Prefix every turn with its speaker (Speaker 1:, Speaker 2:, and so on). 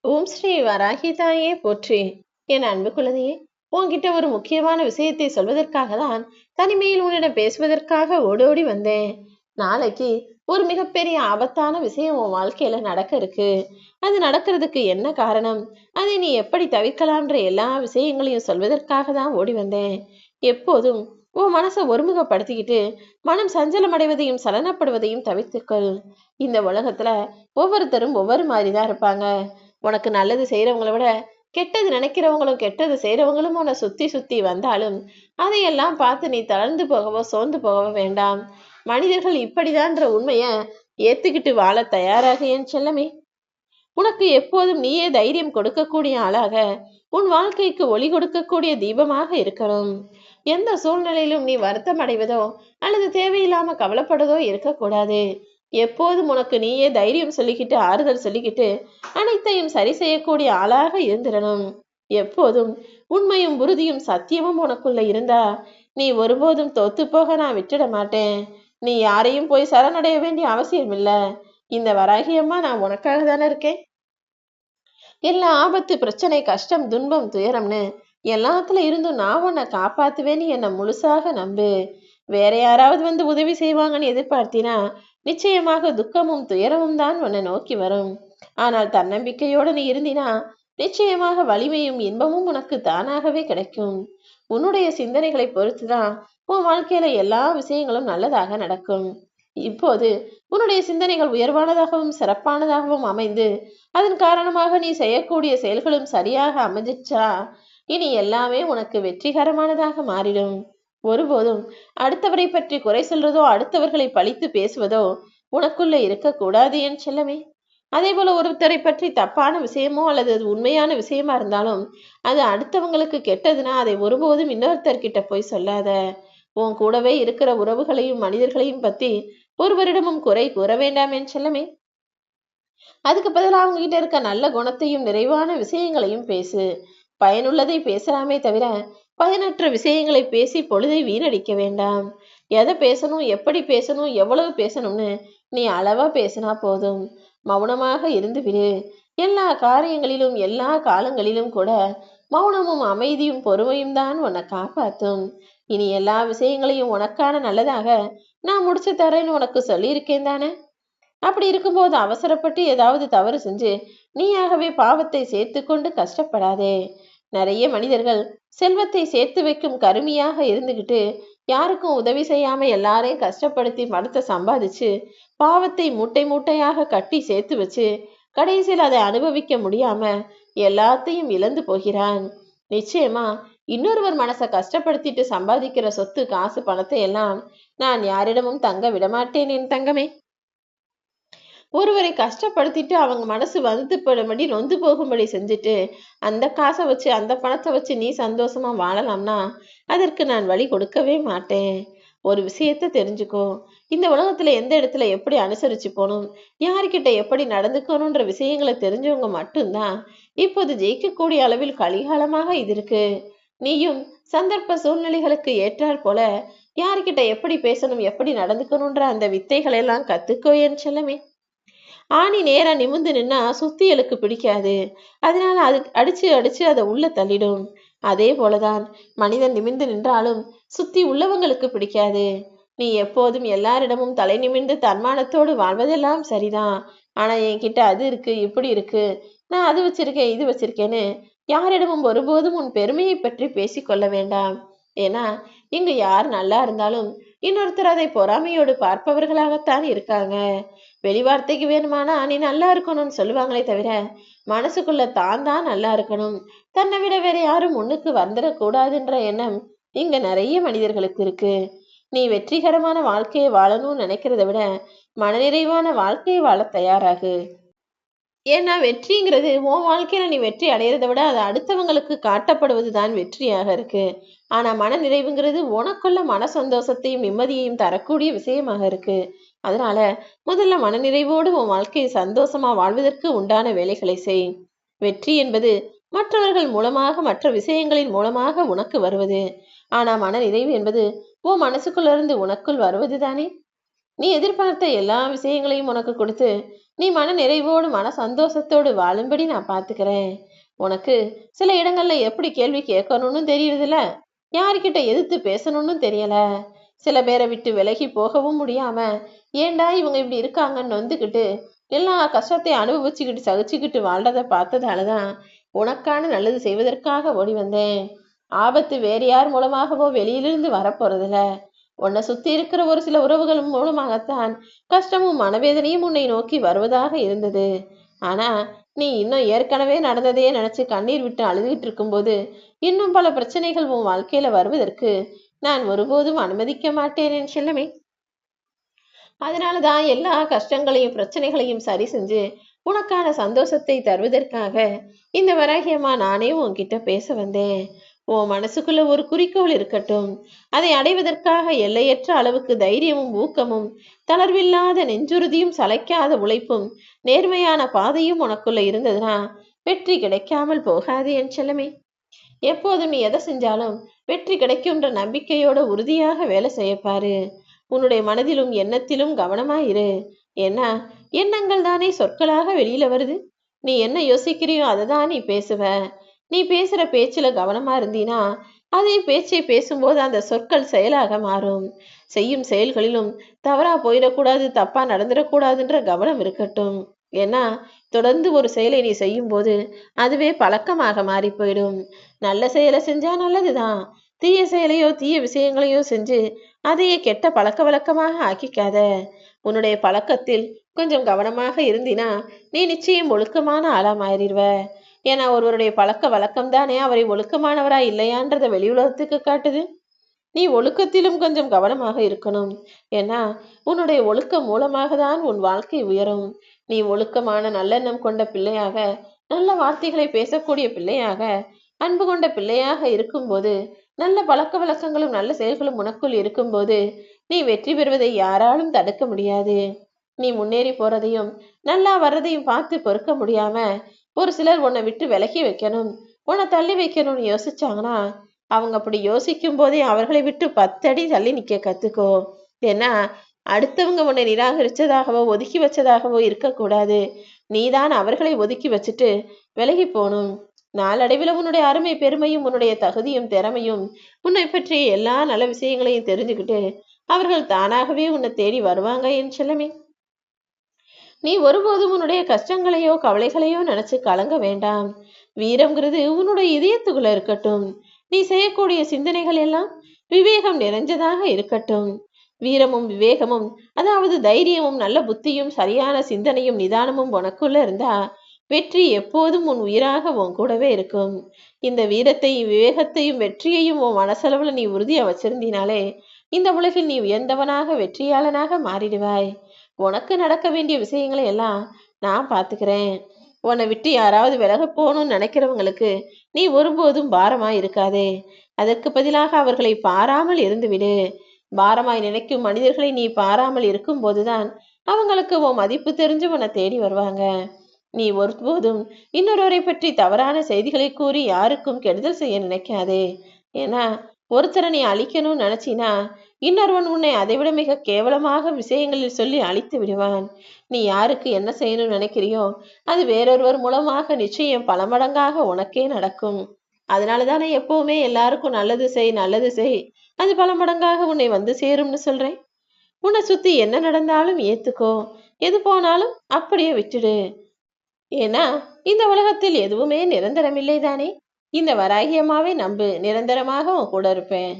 Speaker 1: ஓம் ஸ்ரீ வராகி தாயே போற்றி. என் அன்பு குழந்தையே, உன்கிட்ட ஒரு முக்கியமான விஷயத்தை சொல்வதற்காக தான் தனிமையில் உன்னிடம் பேசுவதற்காக ஓடோடி வந்தேன். நாளைக்கு ஒரு மிகப்பெரிய ஆபத்தான விஷயம் உன் வாழ்க்கையில நடக்க இருக்கு. அது நடக்கிறதுக்கு என்ன காரணம், அதை நீ எப்படி தவிர்க்கலாம்ன்ற எல்லா விஷயங்களையும் சொல்வதற்காக தான் ஓடி வந்தேன். எப்போதும் உன் மனசை ஒருமுகப்படுத்திக்கிட்டு மனம் சஞ்சலம் அடைவதையும் சலனப்படுவதையும் தவிர்த்துக்கொள். இந்த உலகத்துல ஒவ்வொருத்தரும் ஒவ்வொரு மாதிரி தான் இருப்பாங்க. உனக்கு நல்லது செய்யறவங்கள விட கெட்டது நினைக்கிறவங்களும் கெட்டது செய்யறவங்களும் உன்னை சுத்தி சுத்தி வந்தாலும் அதையெல்லாம் பார்த்து நீ தளர்ந்து போகவோ சோர்ந்து போகவோ வேண்டாம். மனிதர்கள் இப்படிதான்ற உண்மைய ஏத்துக்கிட்டு வாழ தயாராக என் செல்லமே. உனக்கு எப்போதும் நீயே தைரியம் கொடுக்கக்கூடிய ஆளாக, உன் வாழ்க்கைக்கு ஒளி கொடுக்கக்கூடிய தீபமாக இருக்கணும். எந்த சூழ்நிலையிலும் நீ வருத்தம் அடைவதோ அல்லது தேவையில்லாம கவலைப்படுவதோ இருக்கக்கூடாது. எப்போதும் உனக்கு நீயே தைரியம் சொல்லிக்கிட்டு ஆறுதல் சொல்லிக்கிட்டு அனைத்தையும் சரி செய்யக்கூடிய ஆளாக இருந்திடணும். எப்போதும் உண்மையும் உறுதியும் சத்தியமும் உனக்குள்ள இருந்தா நீ ஒருபோதும் தோத்து போக நான் விட்டுட மாட்டேன். நீ யாரையும் போய் சரணடைய வேண்டிய அவசியம் இல்ல. இந்த வராகியம்மா நான் உனக்காக தானே இருக்கேன். எல்லா ஆபத்து பிரச்சனை கஷ்டம் துன்பம் துயரம்னு எல்லாத்துல இருந்தும் நான் உன்னை காப்பாத்துவேன்னு என்னை முழுசாக நம்பு. வேற யாராவது வந்து உதவி செய்வாங்கன்னு எதிர்பார்த்தினா நிச்சயமாக துக்கமும் துயரமும் தான் உன்னை நோக்கி வரும். ஆனால் தன்னம்பிக்கையோடு நீ இருந்தினா நிச்சயமாக வலிமையும் இன்பமும் உனக்கு தானாகவே கிடைக்கும். உன்னுடைய சிந்தனைகளை பொறுத்துதான் உன் வாழ்க்கையில எல்லா விஷயங்களும் நல்லதாக நடக்கும். இப்போது உன்னுடைய சிந்தனைகள் உயர்வானதாகவும் சிறப்பானதாகவும் அமைந்து அதன் காரணமாக நீ செய்யக்கூடிய செயல்களும் சரியாக அமைஞ்சிச்சா இனி எல்லாமே உனக்கு வெற்றிகரமானதாக மாறிடும். ஒருபோதும் அடுத்தவரை பற்றி குறை சொல்றதோ அடுத்தவர்களை பழித்து பேசுவதோ உனக்குள்ள இருக்கக்கூடாது என் செல்லமே. அதே போல ஒருத்தரை பற்றி தப்பான விஷயமோ அல்லது அது உண்மையான விஷயமா இருந்தாலும் அது அடுத்தவங்களுக்கு கெட்டதுன்னா அதை ஒருபோதும் இன்னொருத்தர்கிட்ட போய் சொல்லாத. உன் கூடவே இருக்கிற உறவுகளையும் மனிதர்களையும் பத்தி ஒருவரிடமும் குறை கூற வேண்டாம் என் செல்லமே. அதுக்கு பதிலாக அவங்க கிட்ட இருக்க நல்ல குணத்தையும் நிறைவான விஷயங்களையும் பேசு. பயனுள்ளதை பேசலாமே தவிர பயனற்ற விஷயங்களை பேசி பொழுதை வீணடிக்க வேண்டாம். எதை பேசணும் எப்படி பேசணும் எவ்வளவு பேசணும்னு நீ அளவா பேசினா போதும். மௌனமாக இருந்து விடு. எல்லா காரியங்களிலும் எல்லா காலங்களிலும் கூட மௌனமும் அமைதியும் பொறுமையும் தான் உன்னை காப்பாத்தும். இனி எல்லா விஷயங்களையும் உனக்கான நல்லதாக நான் முடிச்சு தரேன்னு உனக்கு சொல்லியிருக்கேன் தானே. அப்படி இருக்கும்போது அவசரப்பட்டு ஏதாவது தவறு செஞ்சு நீயாகவே பாவத்தை சேர்த்து கொண்டு கஷ்டப்படாதே. நிறைய மனிதர்கள் செல்வத்தை சேர்த்து வைக்கும் கருமியாக இருந்துகிட்டு யாருக்கும் உதவி செய்யாம எல்லாரையும் கஷ்டப்படுத்தி பணத்தை சம்பாதிச்சு பாவத்தை மூட்டை மூட்டையாக கட்டி சேர்த்து வச்சு கடைசியில் அதை அனுபவிக்க முடியாம எல்லாத்தையும் இழந்து போகிறான். நிச்சயமா இன்னொருவர் மனசை கஷ்டப்படுத்திட்டு சம்பாதிக்கிற சொத்து காசு பணத்தை எல்லாம் நான் யாரிடமும் தங்க விடமாட்டேன் என் தங்கமே. ஒருவரை கஷ்டப்படுத்திட்டு அவங்க மனசு வருத்தப்படும்படி நொந்து போகும்படி செஞ்சுட்டு அந்த காசை வச்சு அந்த பணத்தை வச்சு நீ சந்தோஷமா வாழலாம்னா அதற்கு நான் வழி கொடுக்கவே மாட்டேன். ஒரு விஷயத்த தெரிஞ்சுக்கோ. இந்த உலகத்துல எந்த இடத்துல எப்படி அனுசரிச்சு போகணும் யாருக்கிட்ட எப்படி நடந்துக்கணும்ன்ற விஷயங்களை தெரிஞ்சவங்க மட்டும்தான் இப்போது ஜெயிக்கக்கூடிய அளவில் கலிகாலமாக இது இருக்கு. நீயும் சந்தர்ப்ப சூழ்நிலைகளுக்கு ஏற்றாற் போல யாருக்கிட்ட எப்படி பேசணும் எப்படி நடந்துக்கணும்ன்ற அந்த வித்தைகளை எல்லாம் கத்துக்கோ என் செல்லமே. ஆணி நேரா நிமிர்ந்து நின்னா சுத்தியலுக்கு பிடிக்காது. அதனால அது அடிச்சு அடிச்சு அதை உள்ள தள்ளிடும். அதே போலதான் மனிதன் நிமிர்ந்து நின்றாலும் சுத்தி உள்ளவங்களுக்கு பிடிக்காது. நீ எப்போதும் எல்லாரிடமும் தலை நிமிர்ந்து தன்மானத்தோடு வாழ்வதெல்லாம் சரிதான். ஆனா என்கிட்ட அது இருக்கு இப்படி இருக்கு நான் அது வச்சிருக்கேன் இது வச்சிருக்கேன்னு யாரிடமும் ஒருபோதும் உன் பெருமையை பற்றி பேசிக்கொள்ள வேண்டாம். ஏன்னா இங்கு யார் நல்லா இருந்தாலும் இன்னொருத்தர் அதை பொறாமையோடு பார்ப்பவர்களாகத்தான் இருக்காங்க. வெளிவார்த்தைக்கு வேணுமானா நீ நல்லா இருக்கணும்னு சொல்லுவாங்களே தவிர மனசுக்குள்ள தான் தான் நல்லா இருக்கணும் தன்னை விட வேற யாரும் முன்னுக்கு வந்துடக்கூடாதுன்ற எண்ணம் இங்க நிறைய மனிதர்களுக்கு இருக்கு. நீ வெற்றிகரமான வாழ்க்கையை வாழணும்னு நினைக்கிறத விட மனநிறைவான வாழ்க்கையை வாழ தயாராகு. ஏன்னா வெற்றிங்கிறது உன் வாழ்க்கையில நீ வெற்றி அடையிறதை விட அது அடுத்தவங்களுக்கு காட்டப்படுவது தான் வெற்றியாக இருக்கு. ஆனா மன நிறைவுங்கிறது உனக்குள்ள மன சந்தோஷத்தையும் நிம்மதியையும் தரக்கூடிய விஷயமாக இருக்கு. அதனால முதல்ல மனநிறைவோடு உன் வாழ்க்கையை சந்தோஷமா வாழ்வதற்கு உண்டான வேலைகளை செய். வெற்றி என்பது மற்றவர்கள் மூலமாக மற்ற விஷயங்களின் மூலமாக உனக்கு வருவது. ஆனா மன நிறைவு என்பது உன் மனசுக்குள்ள இருந்து உனக்குள் வருவது தானே. நீ எதிர்பார்த்த எல்லா விஷயங்களையும் உனக்கு கொடுத்து நீ மன நிறைவோடு மன சந்தோஷத்தோடு வாழும்படி நான் பாத்துக்கிறேன். உனக்கு சில இடங்கள்ல எப்படி கேள்வி கேட்கணும்னு தெரியறதில்ல, யாருக்கிட்ட எதிர்த்து பேசணும்னு தெரியல. சில பேரை விட்டு விலகி போகவும் முடியாம, ஏண்டா இவங்க இப்படி இருக்காங்கன்னு நொந்துக்கிட்டு எல்லா கஷ்டத்தையும் அனுபவிச்சுக்கிட்டு சகிச்சுக்கிட்டு வாழ்றத பார்த்ததாலதான் உனக்கான நல்லது செய்வதற்காக ஓடி வந்தேன். ஆபத்து வேறு யார் மூலமாகவோ வெளியிலிருந்து வரப்போறதில்ல, உன்னை சுத்தி இருக்கிற ஒரு சில உறவுகள் மூலமாகத்தான் கஷ்டமும் மனவேதனையும் உன்னை நோக்கி வருவதாக இருந்தது. ஆனா நீ இன்னும் ஏற்கனவே நடந்ததையே நினைச்சு கண்ணீர் விட்டு அழுதுகிட்டு இருக்கும்போது இன்னும் பல பிரச்சனைகள் உன் வாழ்க்கையில வருவதற்கு நான் ஒருபோதும் அனுமதிக்க மாட்டேன் என் செல்லமே. அதனாலதான் எல்லா கஷ்டங்களையும் பிரச்சனைகளையும் சரி செஞ்சு உனக்கான சந்தோஷத்தை தருவதற்காக இந்த வராகியமா நானே உன்கிட்ட பேச வந்தேன். உன் மனசுக்குள்ள ஒரு குறிக்கோள் இருக்கட்டும். அதை அடைவதற்காக எல்லையற்ற அளவுக்கு தைரியமும் ஊக்கமும் தளர்வில்லாத நெஞ்சுறுதியும் சளைக்காத உழைப்பும் நேர்மையான பாதையும் உனக்குள்ள இருந்ததுன்னா வெற்றி கிடைக்காமல் போகாது என் செல்லமே. எப்போதும் நீ எதை செஞ்சாலும் வெற்றி கிடைக்கும்ன்ற நம்பிக்கையோட உறுதியாக வேலை செய்யப்பாரு. உன்னுடைய மனதிலும் எண்ணத்திலும் கவனமாயிரு. ஏன்னா எண்ணங்கள் தானே சொற்களாக வெளியில வருது. நீ என்ன யோசிக்கிறியோ அதை தான் நீ பேசுவ. நீ பேசுற பேச்சுல கவனமா இருந்தீனா அதே பேச்சை பேசும்போது அந்த சொற்கள் செயலாக மாறும். செய்யும் செயல்களிலும் தவறா போயிடக்கூடாது, தப்பா நடந்துடக்கூடாதுன்ற கவனம் இருக்கட்டும். ஏன்னா தொடர்ந்து ஒரு செயலை நீ செய்யும் போது அதுவே பழக்கமாக மாறி போயிடும். நல்ல செயலை செஞ்சா நல்லதுதான், தீய செயலையோ தீய விஷயங்களையோ செஞ்சு அதையே கெட்ட பழக்க வழக்கமாக ஆக்கிக்காத. உன்னுடைய பழக்கத்தில் கொஞ்சம் கவனமாக இருந்தினா நீ நிச்சயம் ஒழுக்கமான ஆளா மாறிடுவ. ஏன்னா ஒருவருடைய பழக்க வழக்கம் தானே அவரை ஒழுக்கமானவரா இல்லையான்றத வெளி உலகத்துக்கு காட்டுது. நீ ஒழுக்கத்திலும் கொஞ்சம் கவனமாக இருக்கணும். ஏன்னா உன்னுடைய ஒழுக்கம் மூலமாக தான் உன் வாழ்க்கை உயரும். நீ ஒழுக்கமான நல்லெண்ணம் கொண்ட பிள்ளையாக, நல்ல வார்த்தைகளை பேசக்கூடிய பிள்ளையாக, அன்பு கொண்ட பிள்ளையாக இருக்கும்போது, நல்ல பழக்க வழக்கங்களும் நல்ல செயல்களும் உனக்குள் இருக்கும்போது நீ வெற்றி பெறுவதை யாராலும் தடுக்க முடியாது. நீ முன்னேறி போறதையும் நல்லா வர்றதையும் பார்த்து பொறுக்க முடியாம ஒரு சிலர் உன்னை விட்டு விலக்கி வைக்கணும், உன்னை தள்ளி வைக்கணும்னு யோசிச்சாங்கன்னா அவங்க அப்படி யோசிக்கும் போதே அவர்களை விட்டு 10 அடி தள்ளி நிக்க கத்துக்கோ. ஏன்னா அடுத்தவங்க உன்னை நிராகரிச்சதாகவோ ஒதுக்கி வச்சதாகவோ இருக்கக்கூடாது. நீதான் அவர்களை ஒதுக்கி வச்சுட்டு விலகி போகணும். நாளடைவில் உன்னுடைய அருமை பெருமையும் உன்னுடைய தகுதியும் திறமையும் உன்னை பற்றிய எல்லா நல்ல விஷயங்களையும் தெரிஞ்சுக்கிட்டு அவர்கள் தானாகவே உன்னை தேடி வருவாங்க என் செல்லமே. நீ ஒருபோதும் உன்னுடைய கஷ்டங்களையோ கவலைகளையோ நினைச்சு கலங்க வேண்டாம். வீரம்ங்கிறது உன்னுடைய இதயத்துக்குள்ள இருக்கட்டும். நீ செய்யக்கூடிய சிந்தனைகள் எல்லாம் விவேகம் நிறைஞ்சதாக இருக்கட்டும். வீரமும் விவேகமும், அதாவது தைரியமும் நல்ல புத்தியும் சரியான சிந்தனையும் நிதானமும் உனக்குள்ள இருந்தா வெற்றி எப்போதும் உன் உயிராக உன் கூடவே இருக்கும். இந்த வீரத்தையும் விவேகத்தையும் வெற்றியையும் உன் மனசளவுல நீ உறுதியா வச்சிருந்தீனாலே இந்த உலகில் நீ உயர்ந்தவனாக வெற்றியாளனாக மாறிடுவாய். உனக்கு நடக்க வேண்டிய விஷயங்களை எல்லாம் நான் பாத்துக்கிறேன். உன்னை விட்டு யாராவது விலக போகணும்னு நினைக்கிறவங்களுக்கு நீ ஒருபோதும் பாரமாய் இருக்காதே. அதற்கு பதிலாக அவர்களை பாராமல் இருந்து விடு. பாரமாய் நினைக்கும் மனிதர்களை நீ பாராமல் இருக்கும் போதுதான் அவங்களுக்கு உன் மதிப்பு தெரிஞ்சு உன்னை தேடி வருவாங்க. நீ ஒருபோதும் இன்னொருவரை பற்றி தவறான செய்திகளை கூறி யாருக்கும் கெடுதல் செய்ய நினைக்காதே. ஏன்னா ஒருத்தரை நீ அழிக்கணும்னு நினைச்சினா இன்னொருவன் உன்னை அதைவிட மிக கேவலமாக விஷயங்களில் சொல்லி அழித்து விடுவான். நீ யாருக்கு என்ன செய்யணும்னு நினைக்கிறியோ அது வேறொருவர் மூலமாக நிச்சயம் பல மடங்காக உனக்கே நடக்கும். அதனாலதானே எப்பவுமே எல்லாருக்கும் நல்லது செய் நல்லது செய், அது பல மடங்காக உன்னை வந்து சேரும்னு சொல்றேன். உன்னை சுத்தி என்ன நடந்தாலும் ஏத்துக்கோ, எது போனாலும் அப்படியே விட்டுடு. ஏன்னா இந்த உலகத்தில் எதுவுமே நிரந்தரமில்லை தானே. இந்த வராகியமாவே நம்பு, நிரந்தரமாக உன் கூட இருப்பேன்.